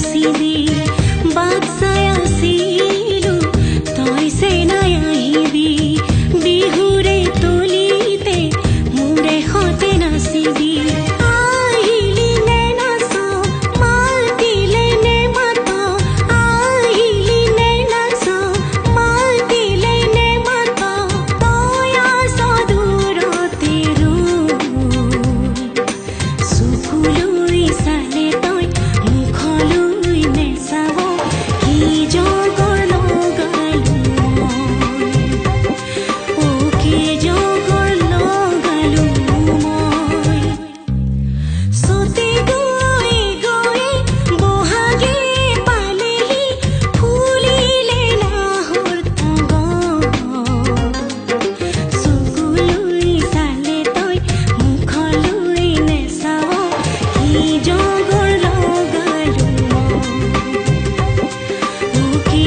নাচিবি বাট চাই আছিলো তই যে নাই আহিবি বিহুৰে তলিতে মোৰে সতে নাচিবি আহিলি নে নাচ মাতিলে নে মাত আহিলি নে নাচ মাতিলে নে মাত তই আছ দূৰতে চকুলৈ চালে তই মুখলৈ নেচাব কি জগৰ লগালো মই কি জগৰ লগালো মই চতে গৈ গৈ বহাগে পালেহি ফুলিলে নাহৰ চকুলৈ চালে তই মুখলৈ নেচাব কি জগৰ লগালো মই কি